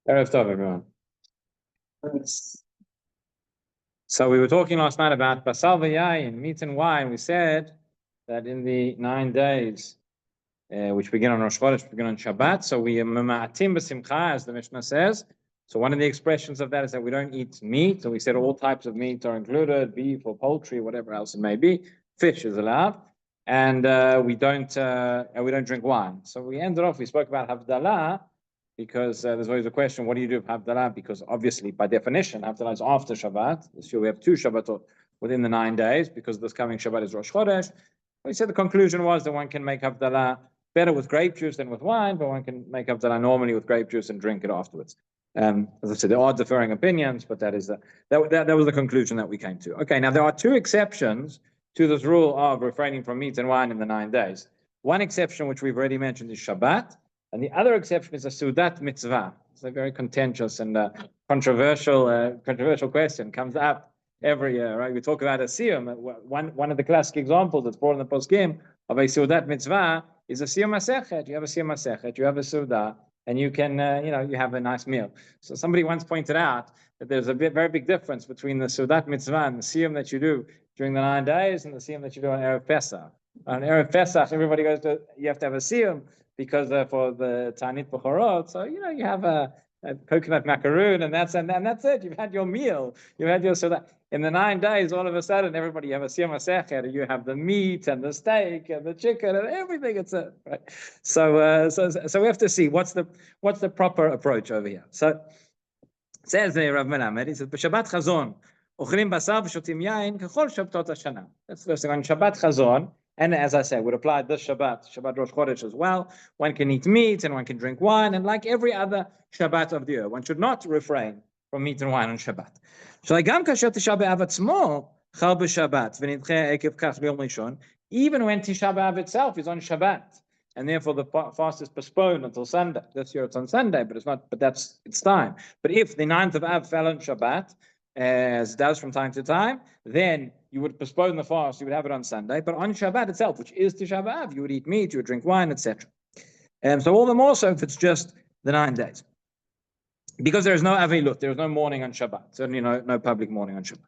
Erev Tov, everyone. So we were talking last night about basal v'yayin, meat and wine. We said that in the 9 days, which begin on Rosh Chodesh, begin on Shabbat, so we mema'atim b'simcha, as the Mishnah says. So one of the expressions of that is that we don't eat meat. So we said all types of meat are included, beef or poultry, whatever else it may be. Fish is allowed, and we don't drink wine. So we ended off. We spoke about Havdalah, because there's always a question, what do you do with Havdalah? Because obviously, by definition, Havdalah is after Shabbat. This year we have 2 Shabbatot within the 9 days, because this coming Shabbat is Rosh Chodesh. We said the conclusion was that one can make Havdalah better with grape juice than with wine, but one can make Havdalah normally with grape juice and drink it afterwards. As I said, there are differing opinions, but that was the conclusion that we came to. Okay, now there are 2 exceptions to this rule of refraining from meat and wine in the 9 days. One exception, which we've already mentioned, is Shabbat. And the other exception is a Seudat mitzvah. It's a very contentious and controversial question. Comes up every year, right? We talk about a siyum. One of the classic examples that's brought in the poskim of a Seudat mitzvah is a siyum masechet. You have a siyum masechet, you have a Seudah, and you can, you have a nice meal. So somebody once pointed out that there's a very big difference between the Seudat mitzvah and the siyum that you do during the 9 days and the siyum that you do on Erev Pesach. On Erev Pesach, everybody goes to, you have to have a siyum, because for the Tanit Bechorot, so you have a coconut macaroon, and that's it. You've had your meal. You've had your, so that in the 9 days, all of a sudden, everybody, you have a siyum masechet, you have the meat and the steak and the chicken and everything. It's it, right? So we have to see what's the proper approach over here. So says the Rav Melamed, he says, "B'Shabbat Chazon, ochlim basar v'shotim yain kechol Shabbatot hashana." That's the first thing on Shabbat Chazon. And as I said, would apply this Shabbat Rosh Chodesh as well. One can eat meat and one can drink wine, and like every other Shabbat of the year, one should not refrain from meat and wine on Shabbat. Even when Tisha B'Av itself is on Shabbat, and therefore the fast is postponed until Sunday. This year it's on Sunday, but it's not. But that's its time. But if the 9th of Av fell on Shabbat, as it does from time to time, then you would postpone the fast, you would have it on Sunday, but on Shabbat itself, which is Tisha B'Av, you would eat meat, you would drink wine, etc. So all the more so if it's just the 9 days. Because there is no Avilut, there is no mourning on Shabbat, certainly no public mourning on Shabbat.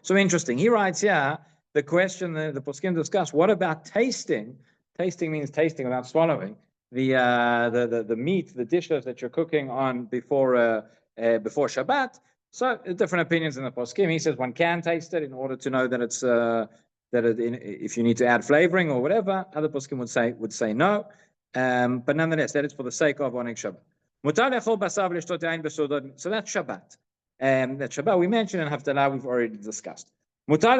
So interesting, he writes here, the question the poskim discuss, what about tasting? Tasting means tasting without swallowing. The meat, the dishes that you're cooking on before Shabbat. So different opinions in the poskim. He says one can taste it in order to know that it's if you need to add flavoring or whatever. Other poskim would say no, but nonetheless that is for the sake of onig Shabbat. So that's Shabbat. That Shabbat we mentioned in Havdalah we've already discussed. If I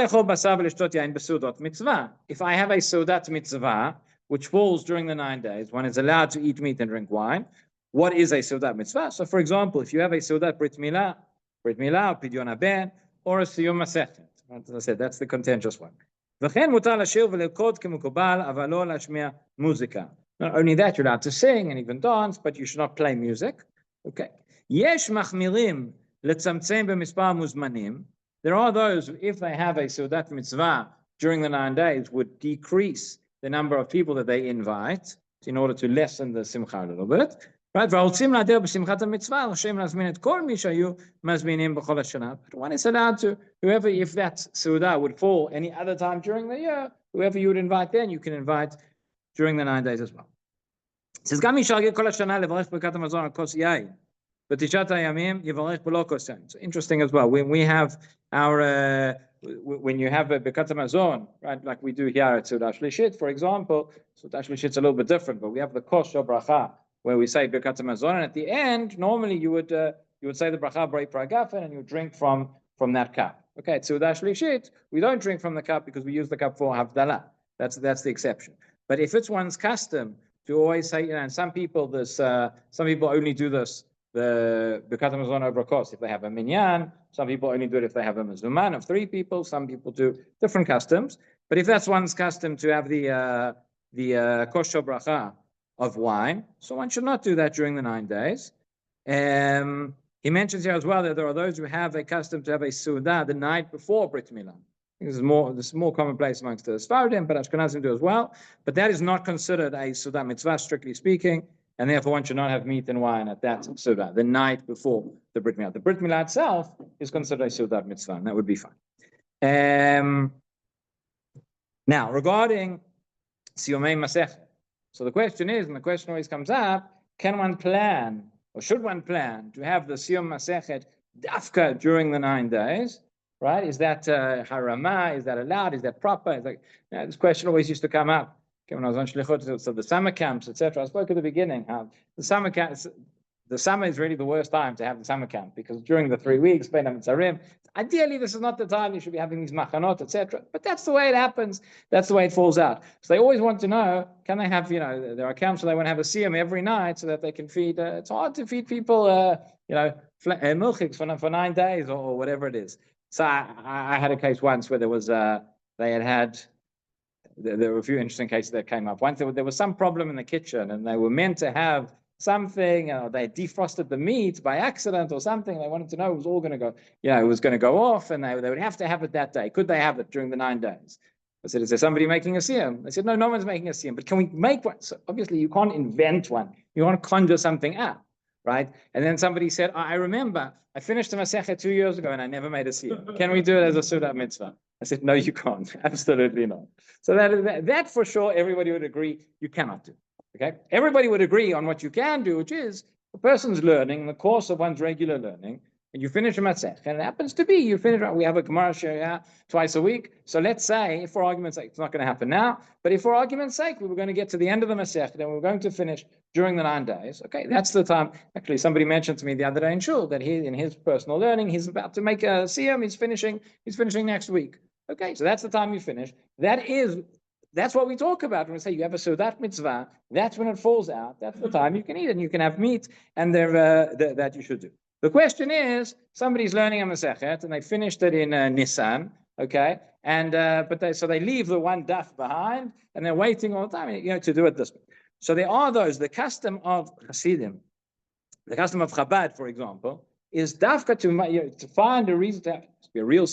have a Seudat mitzvah, which falls during the 9 days, one is allowed to eat meat and drink wine. What is a Seudat mitzvah? So for example, if you have a Seudat Brit Milah, Pidyon HaBen, or a siyum masechet. As I said, that's the contentious one. Not only that, you're allowed to sing and even dance, but you should not play music. Okay. There are those who, if they have a Seudat mitzvah during the 9 days, would decrease the number of people that they invite in order to lessen the simcha a little bit. Right? But one is allowed to, whoever, if that Seudah would fall any other time during the year, whoever you would invite then, you can invite during the 9 days as well. It says, it's interesting as well. When we have our, when you have a Birkat Hamazon, right, like we do here at Seudah Shlishit, for example, Seudah Shlishit's a little bit different, but we have the Kos Bracha, where we say Birkat Hamazon, and at the end, normally you would say the Bracha Brei Pragafen, and you drink from that cup. Okay, at Seudah Shlishit, we don't drink from the cup because we use the cup for Havdalah. That's the exception. But if it's one's custom to always say, and some people only do this, the Birkat Hamazon over Kos, if they have a minyan. Some people only do it if they have a mezuman of 3 people. Some people do different customs. But if that's one's custom to have the kosher bracha of wine, so one should not do that during the 9 days. He mentions here as well that there are those who have a custom to have a Seudah the night before Brit Milah. This is more commonplace amongst the Sfaradim, but Ashkenazim do as well. But that is not considered a Suda mitzvah, strictly speaking, and therefore one should not have meat and wine at that Suda, the night before the Brit Milah. The Brit Milah itself is considered a Suda mitzvah, and that would be fine. Now, regarding Siyumei Masechet, so the question is, and the question always comes up, can one plan, or should one plan, to have the Siyum Masechet dafka during the 9 days? Right? Is that harama? Is that allowed? Is that proper? It's like, this question always used to come up when I was on shlichut, so the summer camps, etc. I spoke at the beginning how the summer camps, the summer is really the worst time to have the summer camp, because during the 3 weeks, ideally this is not the time you should be having these machanot, etc. But that's the way it happens. That's the way it falls out. So they always want to know, can they have, there are camps where they want to have a siyum every night so that they can feed. It's hard to feed people, milchiks for 9 days or whatever it is. So I had a case once where there was there were a few interesting cases that came up. Once there was some problem in the kitchen, and they were meant to have something, they defrosted the meat by accident or something. They wanted to know it was all going to go, it was going to go off, and they would have to have it that day. Could they have it during the 9 days? I said, is there somebody making a siyum? They said, no, no one's making a siyum, but can we make one? So obviously you can't invent one. You want to conjure something up. Right? And then somebody said, I remember, I finished the Masechet 2 years ago and I never made a siyum. Can we do it as a Suda mitzvah? I said, no, you can't. Absolutely not. So that for sure, everybody would agree you cannot do. Okay? Everybody would agree on what you can do, which is a person's learning, in the course of one's regular learning, and you finish a Masechet, and it happens to be you finish. We have a Gemara Shiur twice a week. So let's say, for argument's sake, it's not going to happen now, but if for argument's sake we were going to get to the end of the Masechet and we were going to finish during the 9 days, okay, that's the time. Actually, somebody mentioned to me the other day in Shul that in his personal learning, he's about to make a siyum. He's finishing next week. Okay, so that's the time you finish. That's what we talk about when we say you have a Sudat mitzvah. That's when it falls out. That's the time you can eat, and you can have meat, and that you should do. The question is, somebody's learning a Masechet and they finished it in Nisan, okay, and so they leave the one daf behind and they're waiting all the time, to do it this way. So there are the custom of Hasidim, the custom of Chabad, for example, is dafka to find a reason to be a real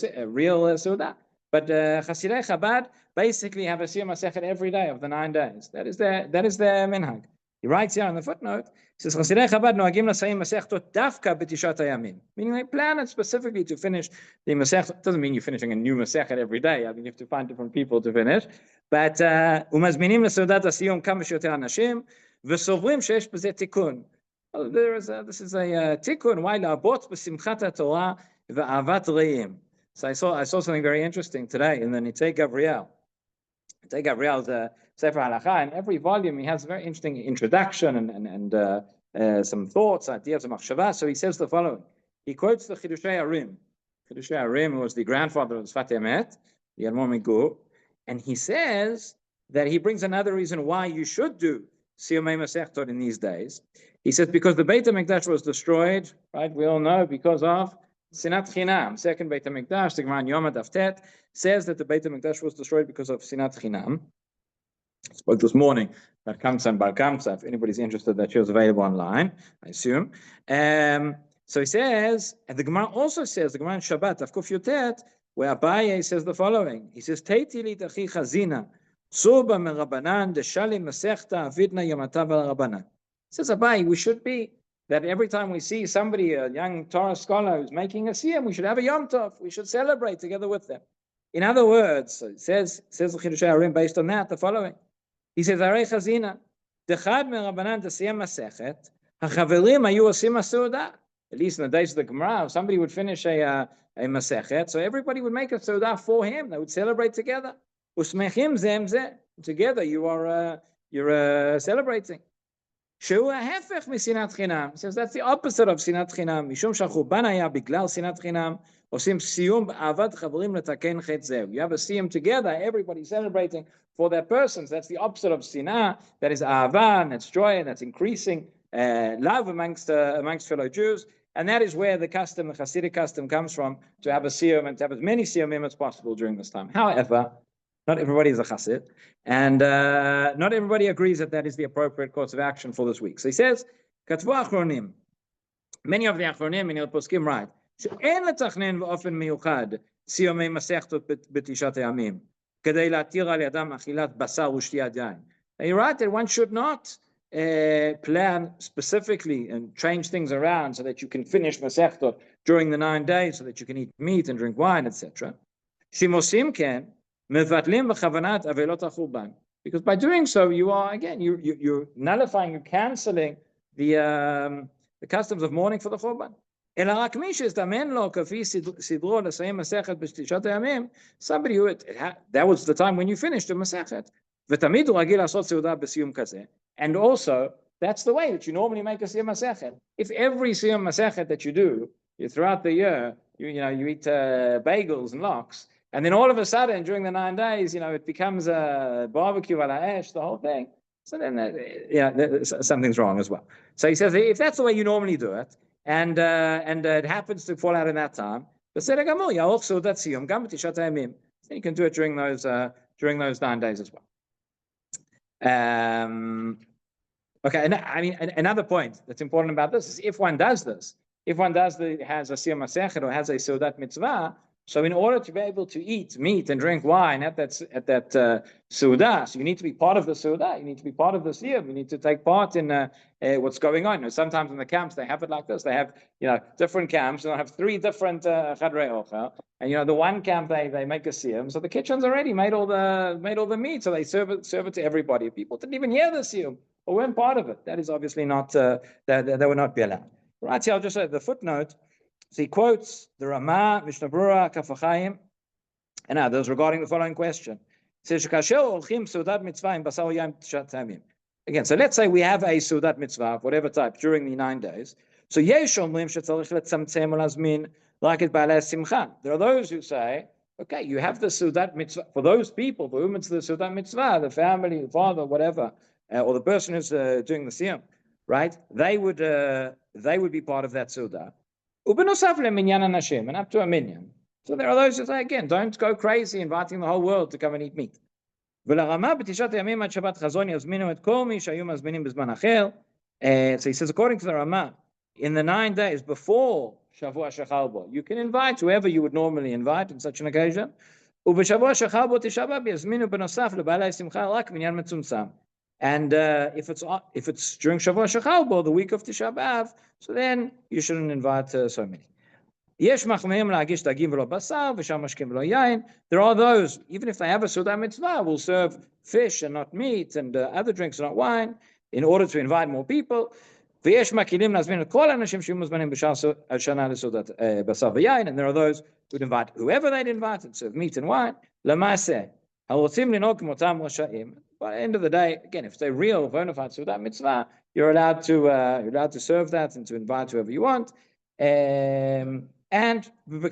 Suda. But Hasidei Chabad basically have a Siyum Masechet every day of the 9 days. That is their minhag. He writes here in the footnote, he says, Chasidei Chabad noagim lasayim masechtot dafka b'tishat hayamim. Meaning they plan it specifically to finish the masechet. Doesn't mean you're finishing a new masechet every day. I mean, you have to find different people to finish. But umazminim l'seudat asiyum kam v'shoter anashim v'sovrim sheyesh b'zeh tikun. This is a tikun. Why la'abot b'simchat Torah v'avat re'im. So I saw something very interesting today in the Nitei Gabriel. Nitei Gabriel is a Sefer Halacha, and every volume he has a very interesting introduction and some thoughts, ideas of machshava. So he says the following. He quotes the Chidushei Arim. Chidushei Arim was the grandfather of Sfat Emet, the Admor Migur, and he says that he brings another reason why you should do Siyumei Masechtot in these days. He says because the Beit HaMikdash was destroyed, right? We all know because of Sinat Chinam. Second Beit HaMikdash, the Gemara in Yom Adaftet, says that the Beit HaMikdash was destroyed because of Sinat Chinam. I spoke this morning about Kamsa and Bar Kamsa. If anybody's interested, that show's available online, I assume. So he says, and the Gemara also says, the Gemara in Shabbat, Avkuf Yotet, where Abaye says the following. He says, Teiti li tachi chazina, tzuba merabanan, deshalim masechta, avidna yamata v'rabanan. Says Abaye, we should be, that every time we see somebody, a young Torah scholar who's making a siyum, we should have a Yom Tov. We should celebrate together with them. In other words, it says the Chidushei Arim based on that, the following. He says, Arei Chazina, Dechad merabanan tesiyem masechet, hachaverim hayu osim ha'seudah. At least in the days of the Gemara, somebody would finish a masechet, so everybody would make a seudah for him. They would celebrate together. Usmechim zem zeh. Together, you're celebrating. Shehu ha'hefech misinat chinam. He says that's the opposite of sinat chinam. Mishum shachuban haya biglal sinat chinam. Osim siyum ba'avad chaverim letaken chet zeh. You have a siyum together. Everybody's celebrating for their persons. That's the opposite of sinah. That is ahava, and that's joy, and that's increasing love amongst fellow Jews. And that is where the Hasidic custom comes from, to have a siyum and to have as many siyumim as possible during this time. However, not everybody is a Hasid, and not everybody agrees that that is the appropriate course of action for this week. So he says, Katvu Achronim, many of the Achronim in the Poskim write, שאין לתכנן באופן מיוחד סיומי מסכתות בתשעת הימים, כדי להתיר על ידם אכילת בשר ושתיית יין. And you're right that one should not plan specifically and change things around so that you can finish Masechtot during the 9 days, so that you can eat meat and drink wine, etc. Shimosim ken mevatlim b'chavanat avelot hachurban. Because by doing so, you are again you're nullifying, you're canceling the customs of mourning for the churban. אלא רק מי שהזדמן לו כפי סדרו לסיים מסכת בתשעת הימים, somebody who that was the time when you finished the מסכת, ותמיד הוא רגיל לעשות סעודה בסיום כזה. And also, that's the way that you normally make a siyum masechet. If every siyum masechet that you do throughout the year, you eat bagels and lox, and then all of a sudden during the 9 days, it becomes a barbecue a la esh, the whole thing. So then, something's wrong as well. So he says, if that's the way you normally do it, and it happens to fall out in that time, then you can do it during those 9 days as well. Okay, and I mean, another point that's important about this is if one does this, has a siyum masechet or has a seudat mitzvah, so in order to be able to eat meat and drink wine at that seudah, so you need to be part of the seudah, you need to be part of the siyum, you need to take part in what's going on. Sometimes in the camps they have it like this. They have different camps. They'll have 3 different chadrei ochel, and the one camp they make a siyum, so the kitchen's already made all the meat, so they serve it to everybody. People didn't even hear the siyum or weren't part of it. That is obviously not that would not be allowed. Right here, I'll just say the footnote. So he quotes the Rama, Mishnah Brura, Kaf HaChaim, and others regarding the following question. It says, again, so let's say we have a Seudat Mitzvah of whatever type during the 9 days. So like it Simcha. There are those who say, okay, you have the Seudat Mitzvah. For those people for whom it's the Seudat Mitzvah, the family, the father, whatever, or the person who's doing the Siyum, right? They would be part of that Seudah. And up to a minyan. So there are those who say, again, don't go crazy inviting the whole world to come and eat meat. So he says, according to the Rama, in the 9 days before Shavua Shechal Bo, you can invite whoever you would normally invite in such an occasion. And if it's during Shavua Shechal Bo, the week of Tisha B'Av, so then you shouldn't invite so many. There are those, even if they have a Seudah Mitzvah, will serve fish and not meat, and other drinks and not wine, in order to invite more people. And there are those who would invite whoever they'd invite and serve meat and wine. By the end of the day, again, if it's a real bona fide Seudah Mitzvah, you're allowed to serve that and to invite whoever you want. And at the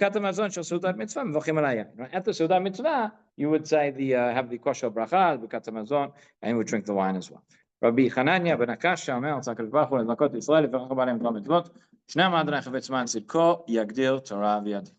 Seudah Mitzvah, you would say have the kosher bracha, b'kat hamazon, and you would drink the wine as well. Rabbi Hanania ben Akasha אומר, רצה הקדוש ברוך הוא לזכות ישראל לברך בעליהם כל המצוות, שני המעדני חפץ למען צדקו יגדיר תורה וידין.